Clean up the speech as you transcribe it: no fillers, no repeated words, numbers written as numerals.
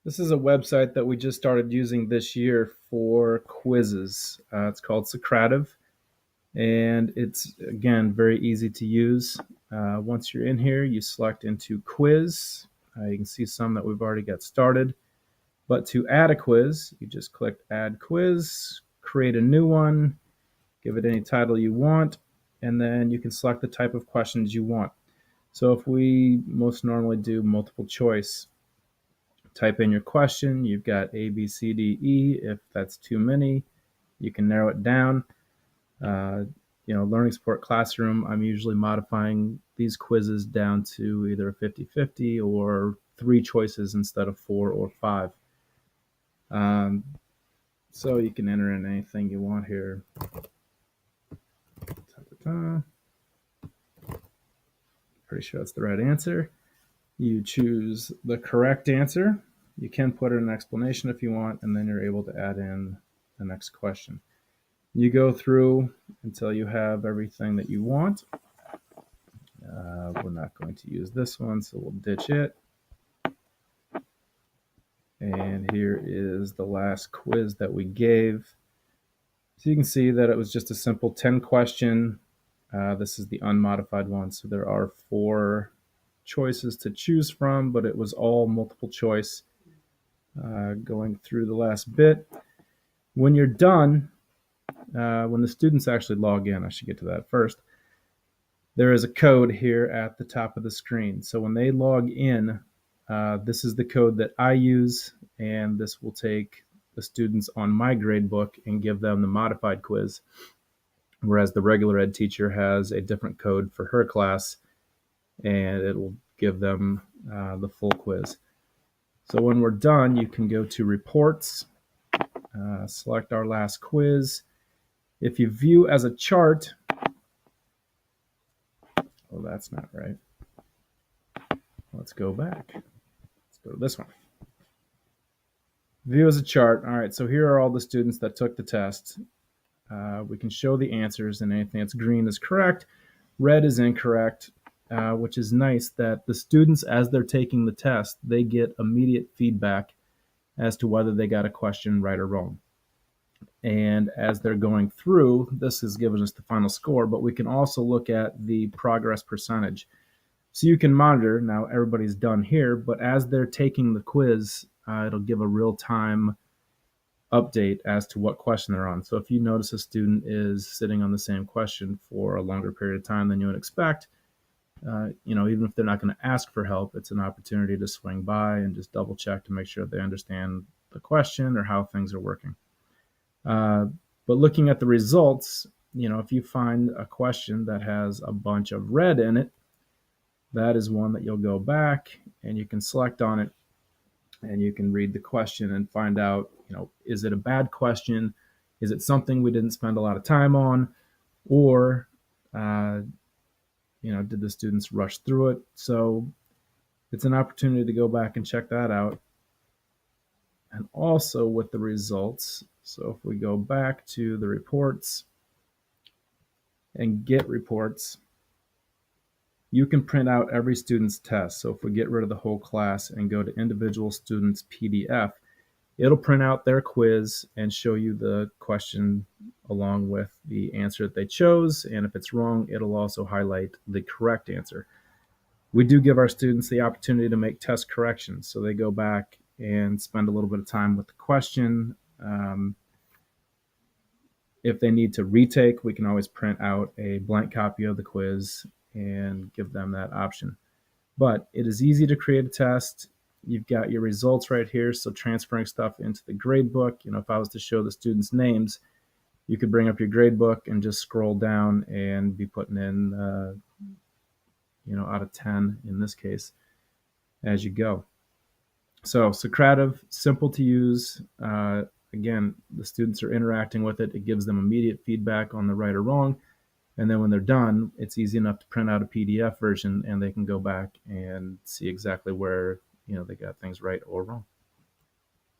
This is a website that we just started using this year for quizzes. It's called Socrative, and it's, again, very easy to use. Once you're in here, you select into quiz. You can see some that we've already got started. But to add a quiz, you just click Add Quiz, create a new one, give it any title you want, and then you can select the type of questions you want. So if we most normally do multiple choice, type in your question. You've got A, B, C, D, E. If that's too many, you can narrow it down. Learning support classroom, I'm usually modifying these quizzes down to either a 50-50 or 3 choices instead of 4 or 5. So you can enter in anything you want here. Pretty sure that's the right answer. You choose the correct answer. You can put in an explanation if you want, and then you're able to add in the next question. You go through until you have everything that you want. We're not going to use this one, so we'll ditch it. And here is the last quiz that we gave. So you can see that it was just a simple 10 question. This is the unmodified one, so there are 4 choices to choose from, but it was all multiple choice. Going through the last bit. When you're done, when the students actually log in, I should get to that first, there is a code here at the top of the screen. So when they log in, this is the code that I use, and this will take the students on my gradebook and give them the modified quiz, whereas the regular ed teacher has a different code for her class, and it will give them the full quiz. So when we're done, you can go to reports, select our last quiz. If you view as a chart, well, that's not right. Let's go back. Let's go to this one. View as a chart. All right, so here are all the students that took the test. We can show the answers, and anything that's green is correct, red is incorrect, which is nice that the students, as they're taking the test, they get immediate feedback as to whether they got a question right or wrong. And as they're going through, this is giving us the final score, but we can also look at the progress percentage. So you can monitor, now everybody's done here, but as they're taking the quiz, it'll give a real-time update as to what question they're on. So if you notice a student is sitting on the same question for a longer period of time than you would expect, even if they're not going to ask for help, it's an opportunity to swing by and just double check to make sure they understand the question or how things are working. But looking at the results, if you find a question that has a bunch of red in it, that is one that you'll go back and you can select on it, and you can read the question and find out, is it a bad question? Is it something we didn't spend a lot of time on? Or, did the students rush through it? So it's an opportunity to go back and check that out. And also with the results, so if we go back to the reports and get reports, you can print out every student's test. So if we get rid of the whole class and go to individual students PDF, it'll print out their quiz and show you the question along with the answer that they chose. And if it's wrong, it'll also highlight the correct answer. We do give our students the opportunity to make test corrections. So they go back and spend a little bit of time with the question. If they need to retake, we can always print out a blank copy of the quiz and give them that option. But it is easy to create a test. You've got your results right here, so transferring stuff into the gradebook. If I was to show the students' names, you could bring up your gradebook and just scroll down and be putting in, out of 10 in this case, as you go. So Socrative, simple to use. Again, the students are interacting with it. It gives them immediate feedback on the right or wrong. And then when they're done, it's easy enough to print out a PDF version, and they can go back and see exactly where they got things right or wrong.